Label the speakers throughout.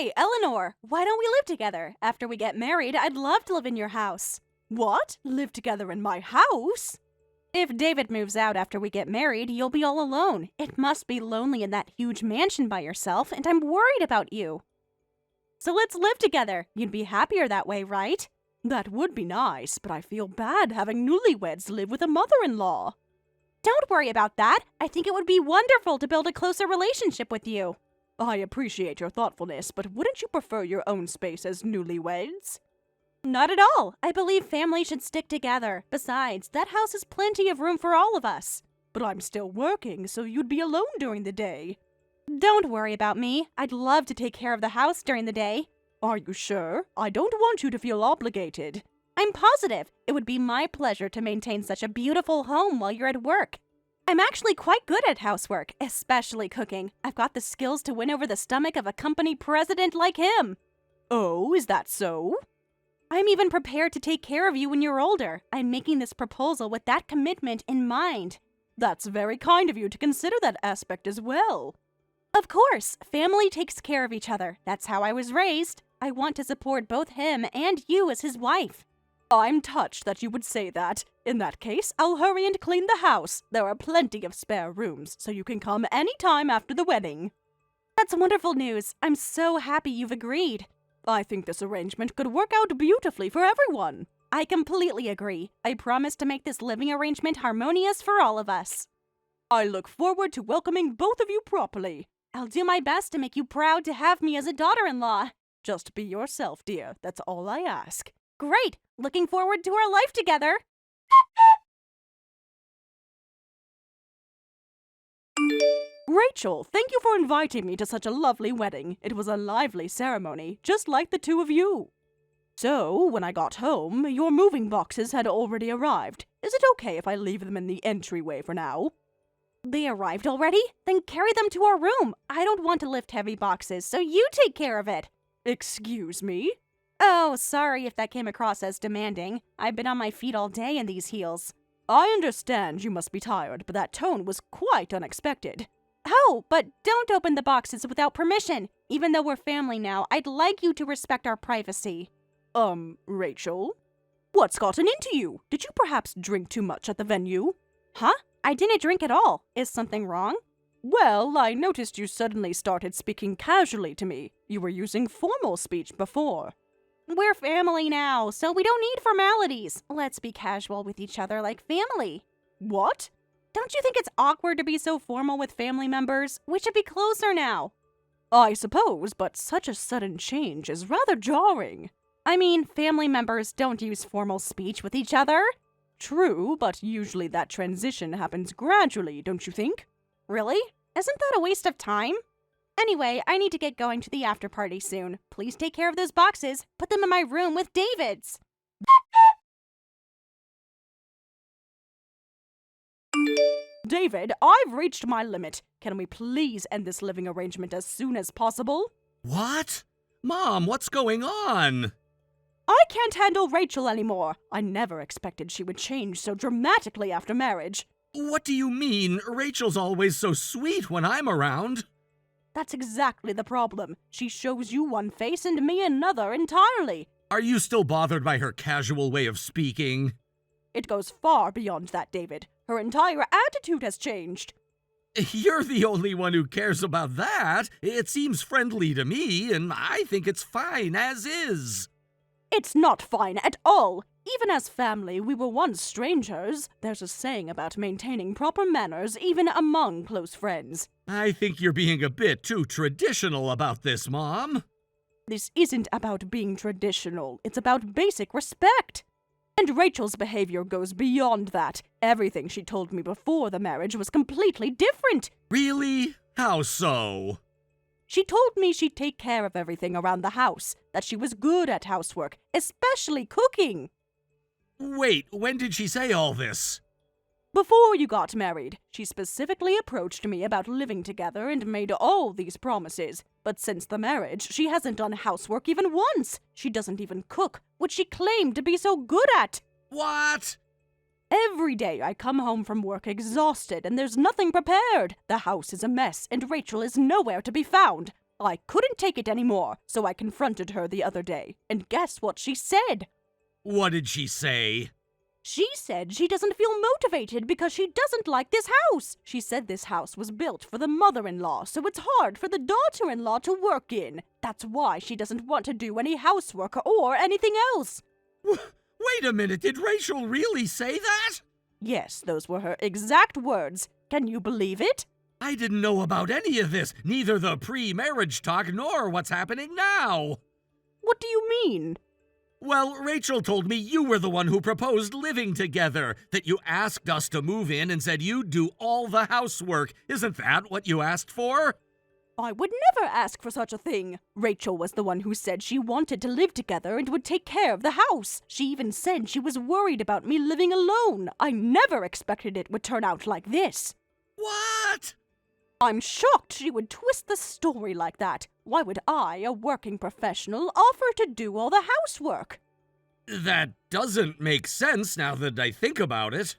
Speaker 1: Hey, Eleanor, why don't we live together? After we get married, I'd love to live in your house. What? Live together in my house? If David moves out after we get married, you'll be all alone. It must be lonely in that huge mansion by yourself, and I'm worried about you. So let's live together. You'd be happier that way, right? That would be nice, but I feel bad having newlyweds live with a mother-in-law. Don't worry about that. I think it would be wonderful to build a closer relationship with you. I appreciate your thoughtfulness, but wouldn't you prefer your own space as newlyweds? Not at all. I believe families should stick together. Besides, that house has plenty of room for all of us. But I'm still working, so you'd be alone during the day. Don't worry about me. I'd love to take care of the house during the day. Are you sure? I don't want you to feel obligated. I'm positive. It would be my pleasure to maintain such a beautiful home while you're at work. I'm actually quite good at housework, especially cooking. I've got the skills to win over the stomach of a company president like him. Oh, is that so? I'm even prepared to take care of you when you're older. I'm making this proposal with that commitment in mind. That's very kind of you to consider that aspect as well. Of course, family takes care of each other. That's how I was raised. I want to support both him and you as his wife. I'm touched that you would say that. In that case, I'll hurry and clean the house. There are plenty of spare rooms, so you can come any time after the wedding. That's wonderful news. I'm so happy you've agreed. I think this arrangement could work out beautifully for everyone. I completely agree. I promise to make this living arrangement harmonious for all of us. I look forward to welcoming both of you properly. I'll do my best to make you proud to have me as a daughter-in-law. Just be yourself, dear. That's all I ask. Great! Looking forward to our life together! Rachel, thank you for inviting me to such a lovely wedding. It was a lively ceremony, just like the two of you. So, when I got home, your moving boxes had already arrived. Is it okay if I leave them in the entryway for now? They arrived already? Then carry them to our room. I don't want to lift heavy boxes, so you take care of it. Excuse me? Oh, sorry if that came across as demanding. I've been on my feet all day in these heels. I understand you must be tired, but that tone was quite unexpected. Oh, but don't open the boxes without permission. Even though we're family now, I'd like you to respect our privacy. Rachel? What's gotten into you? Did you perhaps drink too much at the venue? Huh? I didn't drink at all. Is something wrong? Well, I noticed you suddenly started speaking casually to me. You were using formal speech before. We're family now, so we don't need formalities. Let's be casual with each other like family. What? Don't you think it's awkward to be so formal with family members? We should be closer now. I suppose, but such a sudden change is rather jarring. I mean, family members don't use formal speech with each other. True, but usually that transition happens gradually, don't you think? Really? Isn't that a waste of time? Anyway, I need to get going to the after party soon. Please take care of those boxes. Put them in my room with David's. David, I've reached my limit. Can we please end this living arrangement as soon as possible?
Speaker 2: What? Mom, what's going on?
Speaker 1: I can't handle Rachel anymore. I never expected she would change so dramatically after marriage.
Speaker 2: What do you mean? Rachel's always so sweet when I'm around.
Speaker 1: That's exactly the problem. She shows you one face and me another entirely.
Speaker 2: Are you still bothered by her casual way of speaking?
Speaker 1: It goes far beyond that, David. Her entire attitude has changed.
Speaker 2: You're the only one who cares about that. It seems friendly to me, and I think it's fine as is.
Speaker 1: It's not fine at all. Even as family, we were once strangers. There's a saying about maintaining proper manners even among close friends.
Speaker 2: I think you're being a bit too traditional about this, Mom.
Speaker 1: This isn't about being traditional. It's about basic respect. And Rachel's behavior goes beyond that. Everything she told me before the marriage was completely different.
Speaker 2: Really? How so?
Speaker 1: She told me she'd take care of everything around the house, that she was good at housework, especially cooking.
Speaker 2: Wait, when did she say all this?
Speaker 1: Before you got married, she specifically approached me about living together and made all these promises. But since the marriage, she hasn't done housework even once. She doesn't even cook, which she claimed to be so good at.
Speaker 2: What?
Speaker 1: Every day I come home from work exhausted and there's nothing prepared. The house is a mess and Rachel is nowhere to be found. I couldn't take it anymore, so I confronted her the other day. And guess what she said?
Speaker 2: What did she say?
Speaker 1: She said she doesn't feel motivated because she doesn't like this house. She said this house was built for the mother-in-law, so it's hard for the daughter-in-law to work in. That's why she doesn't want to do any housework or anything else.
Speaker 2: Wait a minute, did Rachel really say that?
Speaker 1: Yes, those were her exact words. Can you believe it?
Speaker 2: I didn't know about any of this, neither the pre-marriage talk nor what's happening now.
Speaker 1: What do you mean?
Speaker 2: Well, Rachel told me you were the one who proposed living together, that you asked us to move in and said you'd do all the housework. Isn't that what you asked for?
Speaker 1: I would never ask for such a thing. Rachel was the one who said she wanted to live together and would take care of the house. She even said she was worried about me living alone. I never expected it would turn out like this.
Speaker 2: What?
Speaker 1: I'm shocked she would twist the story like that. Why would I, a working professional, offer to do all the housework?
Speaker 2: That doesn't make sense now that I think about it.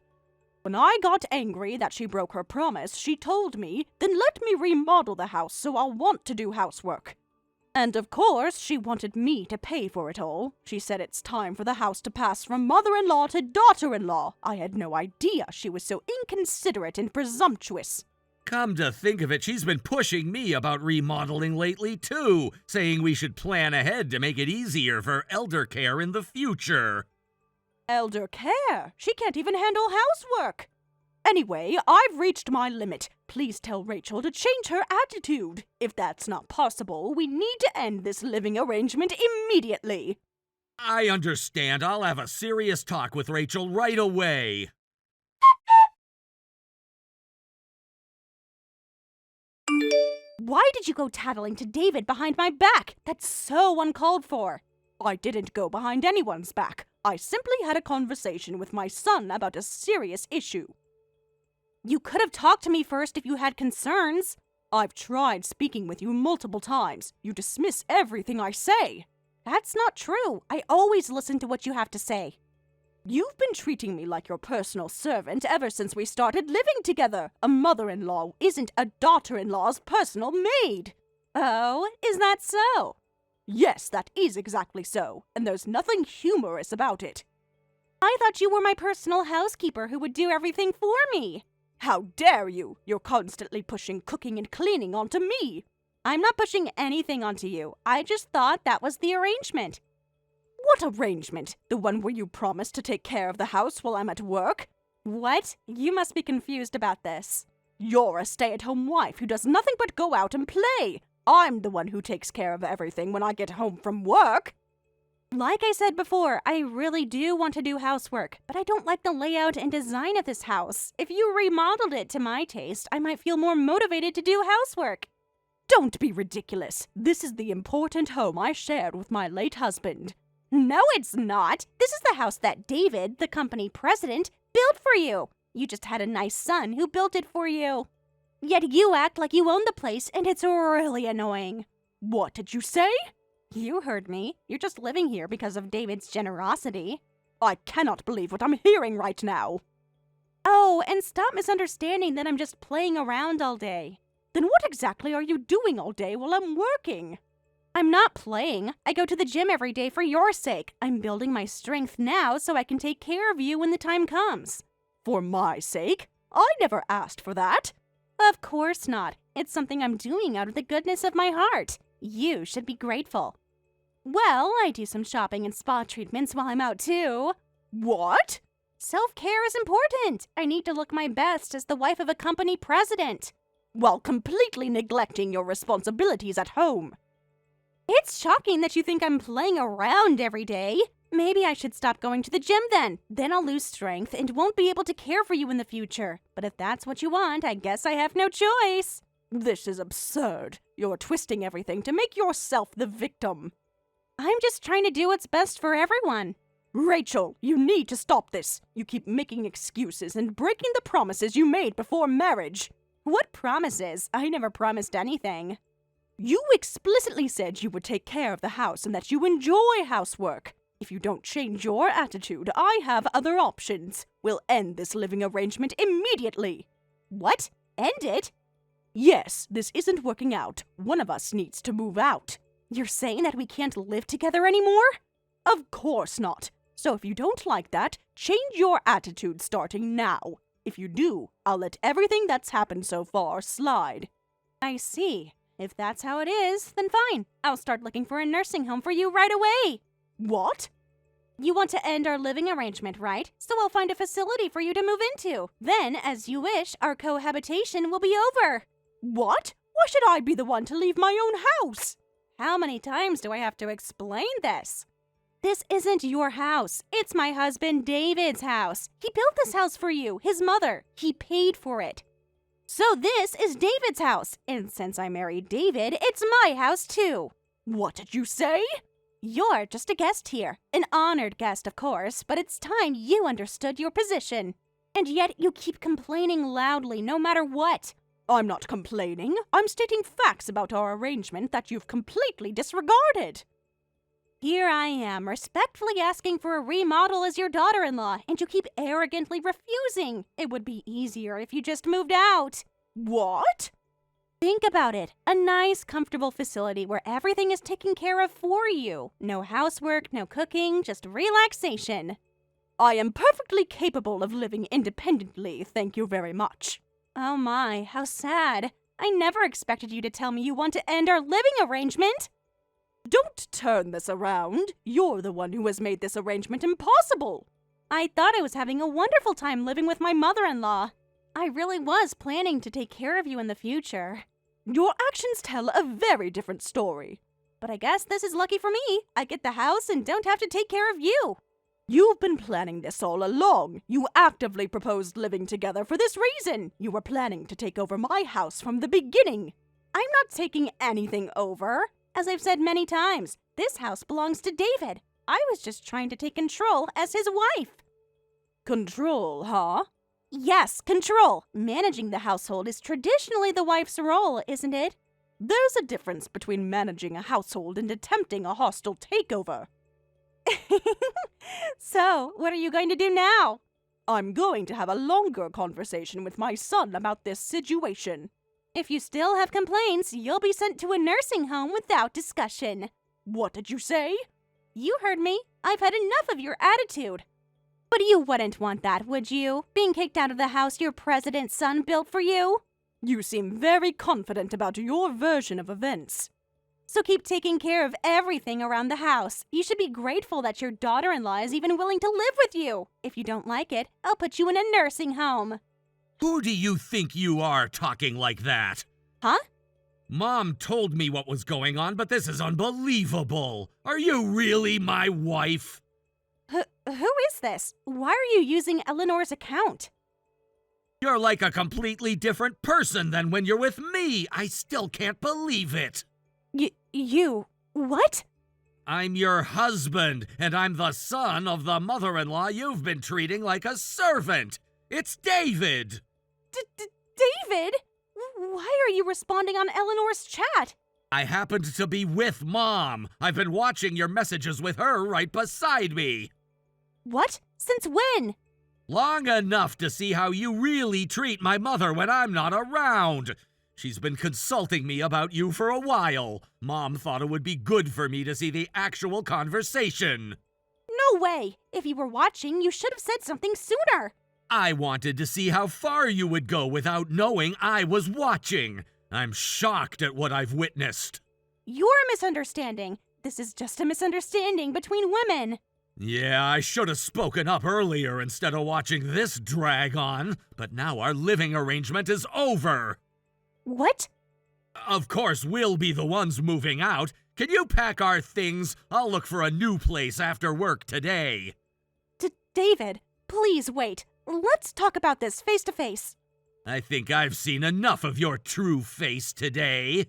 Speaker 1: When I got angry that she broke her promise, she told me, then let me remodel the house so I'll want to do housework. And of course, she wanted me to pay for it all. She said it's time for the house to pass from mother-in-law to daughter-in-law. I had no idea she was so inconsiderate and presumptuous.
Speaker 2: Come to think of it, she's been pushing me about remodeling lately, too, saying we should plan ahead to make it easier for elder care in the future.
Speaker 1: Elder care? She can't even handle housework. Anyway, I've reached my limit. Please tell Rachel to change her attitude. If that's not possible, we need to end this living arrangement immediately.
Speaker 2: I understand. I'll have a serious talk with Rachel right away.
Speaker 1: Why did you go tattling to David behind my back? That's so uncalled for. I didn't go behind anyone's back. I simply had a conversation with my son about a serious issue. You could have talked to me first if you had concerns. I've tried speaking with you multiple times. You dismiss everything I say. That's not true. I always listen to what you have to say. You've been treating me like your personal servant ever since we started living together. A mother-in-law isn't a daughter-in-law's personal maid. Oh, is that so? Yes, that is exactly so, and there's nothing humorous about it. I thought you were my personal housekeeper who would do everything for me. How dare you! You're constantly pushing cooking and cleaning onto me. I'm not pushing anything onto you. I just thought that was the arrangement. What arrangement? The one where you promised to take care of the house while I'm at work? What? You must be confused about this. You're a stay-at-home wife who does nothing but go out and play. I'm the one who takes care of everything when I get home from work. Like I said before, I really do want to do housework, but I don't like the layout and design of this house. If you remodeled it to my taste, I might feel more motivated to do housework. Don't be ridiculous. This is the important home I shared with my late husband. No, it's not. This is the house that David, the company president, built for you. You just had a nice son who built it for you. Yet you act like you own the place, and it's really annoying. What did you say? You heard me. You're just living here because of David's generosity. I cannot believe what I'm hearing right now. Oh, and stop misunderstanding that I'm just playing around all day. Then what exactly are you doing all day while I'm working? I'm not playing. I go to the gym every day for your sake. I'm building my strength now so I can take care of you when the time comes. For my sake? I never asked for that. Of course not. It's something I'm doing out of the goodness of my heart. You should be grateful. Well, I do some shopping and spa treatments while I'm out too. What? Self-care is important. I need to look my best as the wife of a company president, while completely neglecting your responsibilities at home. It's shocking that you think I'm playing around every day. Maybe I should stop going to the gym then. Then I'll lose strength and won't be able to care for you in the future. But if that's what you want, I guess I have no choice. This is absurd. You're twisting everything to make yourself the victim. I'm just trying to do what's best for everyone. Rachel, you need to stop this. You keep making excuses and breaking the promises you made before marriage. What promises? I never promised anything. You explicitly said you would take care of the house and that you enjoy housework. If you don't change your attitude, I have other options. We'll end this living arrangement immediately. What? End it? Yes, this isn't working out. One of us needs to move out. You're saying that we can't live together anymore? Of course not. So if you don't like that, change your attitude starting now. If you do, I'll let everything that's happened so far slide. I see. If that's how it is, then fine. I'll start looking for a nursing home for you right away. What? You want to end our living arrangement, right? So I'll find a facility for you to move into. Then, as you wish, our cohabitation will be over. What? Why should I be the one to leave my own house? How many times do I have to explain this? This isn't your house. It's my husband David's house. He built this house for you, his mother. He paid for it. So this is David's house. And since I married David, it's my house too. What did you say? You're just a guest here. An honored guest, of course, but it's time you understood your position. And yet you keep complaining loudly no matter what. I'm not complaining. I'm stating facts about our arrangement that you've completely disregarded. Here I am, respectfully asking for a remodel as your daughter-in-law, and you keep arrogantly refusing. It would be easier if you just moved out. What? Think about it. A nice, comfortable facility where everything is taken care of for you. No housework, no cooking, just relaxation. I am perfectly capable of living independently, thank you very much. Oh my, how sad. I never expected you to tell me you want to end our living arrangement. Don't turn this around. You're the one who has made this arrangement impossible. I thought I was having a wonderful time living with my mother-in-law. I really was planning to take care of you in the future. Your actions tell a very different story. But I guess this is lucky for me. I get the house and don't have to take care of you. You've been planning this all along. You actively proposed living together for this reason. You were planning to take over my house from the beginning. I'm not taking anything over. As I've said many times, this house belongs to David. I was just trying to take control as his wife. Control, huh? Yes, control. Managing the household is traditionally the wife's role, isn't it? There's a difference between managing a household and attempting a hostile takeover. So, what are you going to do now? I'm going to have a longer conversation with my son about this situation. If you still have complaints, you'll be sent to a nursing home without discussion. What did you say? You heard me. I've had enough of your attitude. But you wouldn't want that, would you? Being kicked out of the house your president's son built for you? You seem very confident about your version of events. So keep taking care of everything around the house. You should be grateful that your daughter-in-law is even willing to live with you. If you don't like it, I'll put you in a nursing home.
Speaker 2: Who do you think you are talking like that?
Speaker 1: Huh?
Speaker 2: Mom told me what was going on, but this is unbelievable. Are you really my wife?
Speaker 1: Who is this? Why are you using Eleanor's account?
Speaker 2: You're like a completely different person than when you're with me. I still can't believe it.
Speaker 1: You? What?
Speaker 2: I'm your husband, and I'm the son of the mother-in-law you've been treating like a servant. It's David.
Speaker 1: David? Why are you responding on Eleanor's chat?
Speaker 2: I happened to be with Mom. I've been watching your messages with her right beside me.
Speaker 1: What? Since when?
Speaker 2: Long enough to see how you really treat my mother when I'm not around. She's been consulting me about you for a while. Mom thought it would be good for me to see the actual conversation.
Speaker 1: No way! If you were watching, you should have said something sooner.
Speaker 2: I wanted to see how far you would go without knowing I was watching. I'm shocked at what I've witnessed.
Speaker 1: You're a misunderstanding. This is just a misunderstanding between women.
Speaker 2: Yeah, I should have spoken up earlier instead of watching this drag on. But now our living arrangement is over.
Speaker 1: What?
Speaker 2: Of course, we'll be the ones moving out. Can you pack our things? I'll look for a new place after work today.
Speaker 1: David, please wait. Let's talk about this face to face.
Speaker 2: I think I've seen enough of your true face today.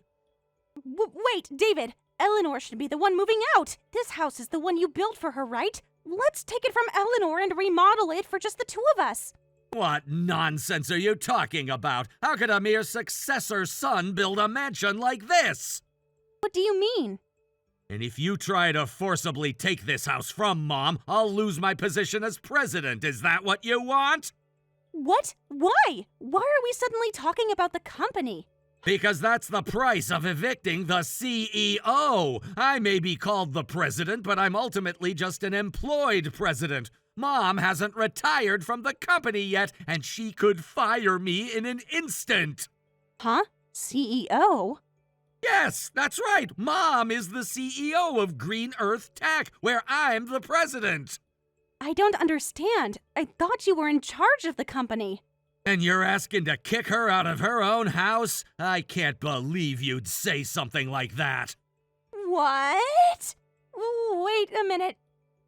Speaker 1: Wait, David. Eleanor should be the one moving out. This house is the one you built for her, right? Let's take it from Eleanor and remodel it for just the two of us.
Speaker 2: What nonsense are you talking about? How could a mere successor son build a mansion like this?
Speaker 1: What do you mean?
Speaker 2: And if you try to forcibly take this house from Mom, I'll lose my position as president. Is that what you want?
Speaker 1: What? Why? Why are we suddenly talking about the company?
Speaker 2: Because that's the price of evicting the CEO. I may be called the president, but I'm ultimately just an employed president. Mom hasn't retired from the company yet, and she could fire me in an instant.
Speaker 1: Huh? CEO?
Speaker 2: Yes, that's right. Mom is the CEO of Green Earth Tech, where I'm the president.
Speaker 1: I don't understand. I thought you were in charge of the company.
Speaker 2: And you're asking to kick her out of her own house? I can't believe you'd say something like that.
Speaker 1: What? Wait a minute.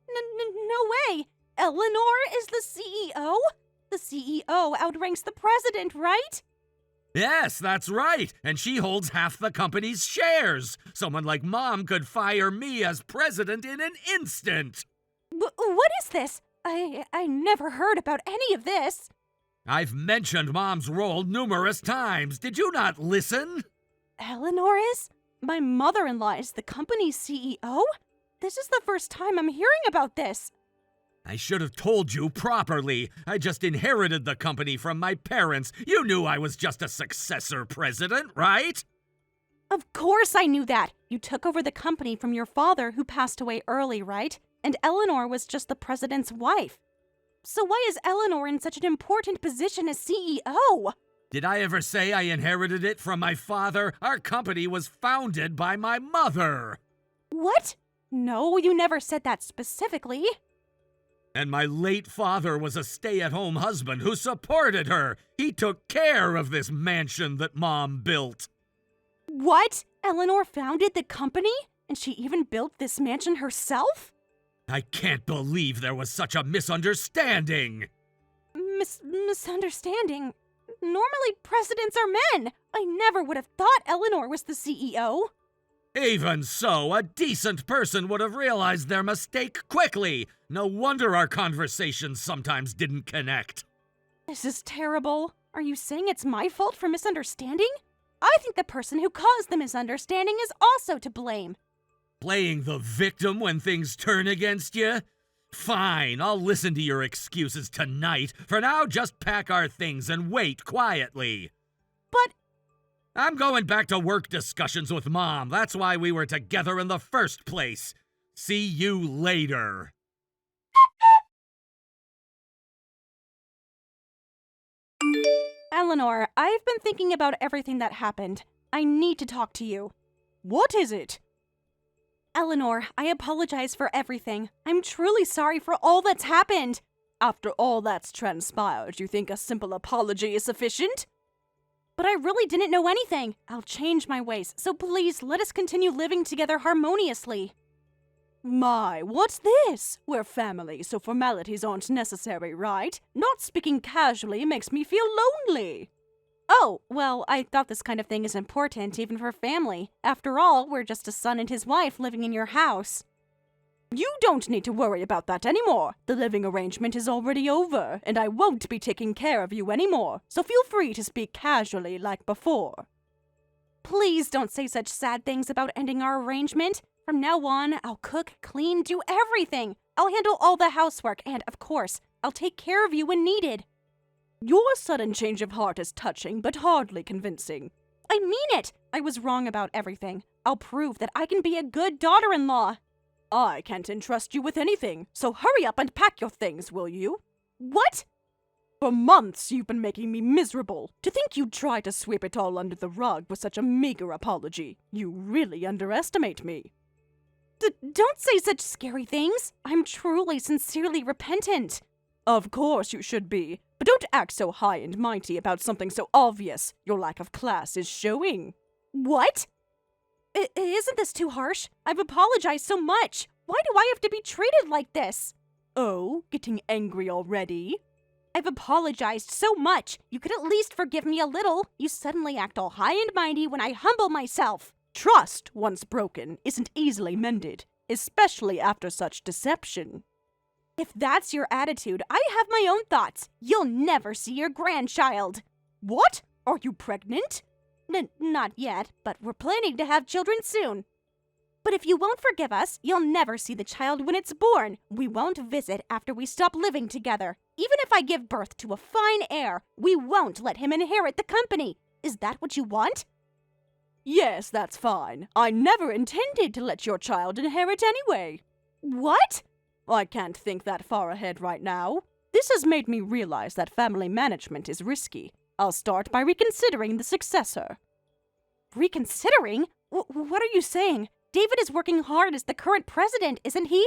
Speaker 1: No way. Eleanor is the CEO? The CEO outranks the president, right?
Speaker 2: Yes, that's right. And she holds half the company's shares. Someone like Mom could fire me as president in an instant.
Speaker 1: What is this? I never heard about any of this.
Speaker 2: I've mentioned Mom's role numerous times. Did you not listen?
Speaker 1: Eleanor is? My mother-in-law is the company's CEO? This is the first time I'm hearing about this.
Speaker 2: I should have told you properly. I just inherited the company from my parents. You knew I was just a successor president, right?
Speaker 1: Of course I knew that. You took over the company from your father who passed away early, right? And Eleanor was just the president's wife. So why is Eleanor in such an important position as CEO?
Speaker 2: Did I ever say I inherited it from my father? Our company was founded by my mother.
Speaker 1: What? No, you never said that specifically.
Speaker 2: And my late father was a stay-at-home husband who supported her. He took care of this mansion that Mom built.
Speaker 1: What? Eleanor founded the company? And she even built this mansion herself?
Speaker 2: I can't believe there was such a misunderstanding.
Speaker 1: Misunderstanding? Normally presidents are men. I never would have thought Eleanor was the CEO.
Speaker 2: Even so, a decent person would have realized their mistake quickly. No wonder our conversations sometimes didn't connect.
Speaker 1: This is terrible. Are you saying it's my fault for misunderstanding? I think the person who caused the misunderstanding is also to blame.
Speaker 2: Playing the victim when things turn against you? Fine, I'll listen to your excuses tonight. For now, just pack our things and wait quietly.
Speaker 1: But
Speaker 2: I'm going back to work discussions with Mom. That's why we were together in the first place. See you later.
Speaker 1: Eleanor, I've been thinking about everything that happened. I need to talk to you. What is it? Eleanor, I apologize for everything. I'm truly sorry for all that's happened. After all that's transpired, you think a simple apology is sufficient? But I really didn't know anything. I'll change my ways, so please let us continue living together harmoniously. My, what's this? We're family, so formalities aren't necessary, right? Not speaking casually makes me feel lonely. Oh, well, I thought this kind of thing is important even for family. After all, we're just a son and his wife living in your house. You don't need to worry about that anymore. The living arrangement is already over, and I won't be taking care of you anymore, so feel free to speak casually like before. Please don't say such sad things about ending our arrangement. From now on, I'll cook, clean, do everything. I'll handle all the housework, and, of course, I'll take care of you when needed. Your sudden change of heart is touching, but hardly convincing. I mean it! I was wrong about everything. I'll prove that I can be a good daughter-in-law. I can't entrust you with anything, so hurry up and pack your things, will you? What? For months you've been making me miserable. To think you'd try to sweep it all under the rug with such a meager apology. You really underestimate me. Don't say such scary things. I'm truly, sincerely repentant. Of course you should be, but don't act so high and mighty about something so obvious. Your lack of class is showing. What? Isn't this too harsh? I've apologized so much. Why do I have to be treated like this? Oh, getting angry already? I've apologized so much. You could at least forgive me a little. You suddenly act all high and mighty when I humble myself. Trust, once broken, isn't easily mended, especially after such deception. If that's your attitude, I have my own thoughts. You'll never see your grandchild. What? Are you pregnant? Not yet, but we're planning to have children soon. But if you won't forgive us, you'll never see the child when it's born. We won't visit after we stop living together. Even if I give birth to a fine heir, we won't let him inherit the company. Is that what you want? Yes, that's fine. I never intended to let your child inherit anyway. What? I can't think that far ahead right now. This has made me realize that family management is risky. I'll start by reconsidering the successor. Reconsidering? What are you saying? David is working hard as the current president, isn't he?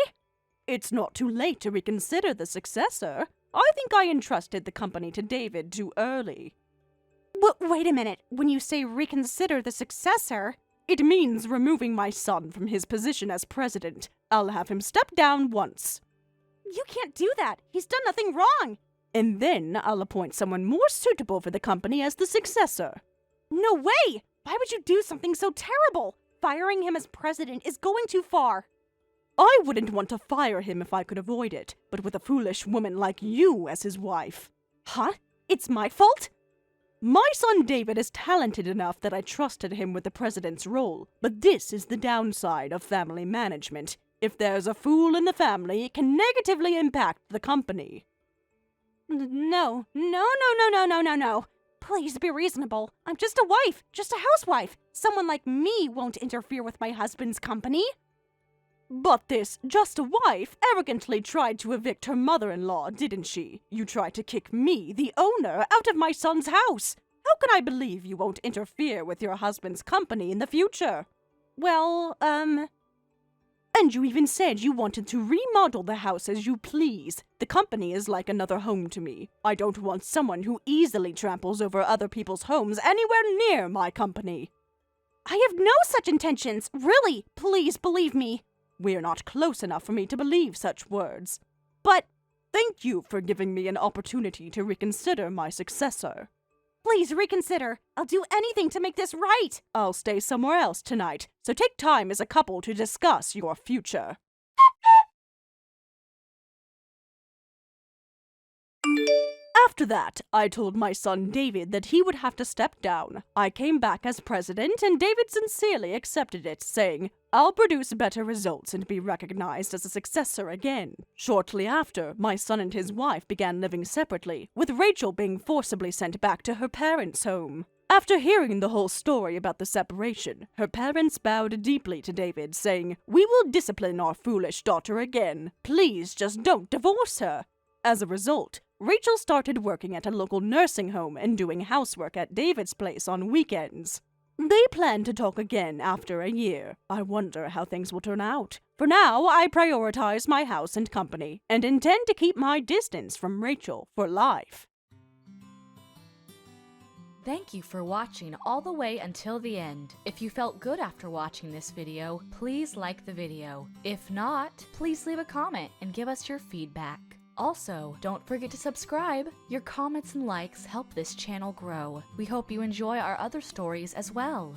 Speaker 1: It's not too late to reconsider the successor. I think I entrusted the company to David too early. Wait a minute. When you say reconsider the successor, it means removing my son from his position as president. I'll have him step down once. You can't do that. He's done nothing wrong. And then I'll appoint someone more suitable for the company as the successor. No way! Why would you do something so terrible? Firing him as president is going too far. I wouldn't want to fire him if I could avoid it, but with a foolish woman like you as his wife. Huh? It's my fault? My son David is talented enough that I trusted him with the president's role, but this is the downside of family management. If there's a fool in the family, it can negatively impact the company. No. Please be reasonable. I'm just a wife, just a housewife. Someone like me won't interfere with my husband's company. But this just a wife arrogantly tried to evict her mother-in-law, didn't she? You tried to kick me, the owner, out of my son's house. How can I believe you won't interfere with your husband's company in the future? Well, And you even said you wanted to remodel the house as you please. The company is like another home to me. I don't want someone who easily tramples over other people's homes anywhere near my company. I have no such intentions. Really, please believe me. We're not close enough for me to believe such words. But thank you for giving me an opportunity to reconsider my successor. Please reconsider. I'll do anything to make this right. I'll stay somewhere else tonight, so take time as a couple to discuss your future. After that, I told my son David that he would have to step down. I came back as president, and David sincerely accepted it, saying, "I'll produce better results and be recognized as a successor again." Shortly after, my son and his wife began living separately, with Rachel being forcibly sent back to her parents' home. After hearing the whole story about the separation, her parents bowed deeply to David, saying, "We will discipline our foolish daughter again. Please just don't divorce her." As a result, Rachel started working at a local nursing home and doing housework at David's place on weekends. They plan to talk again after a year. I wonder how things will turn out. For now, I prioritize my house and company, and intend to keep my distance from Rachel for life.
Speaker 3: Thank you for watching all the way until the end. If you felt good after watching this video, please like the video. If not, please leave a comment and give us your feedback. Also, don't forget to subscribe. Your comments and likes help this channel grow. We hope you enjoy our other stories as well.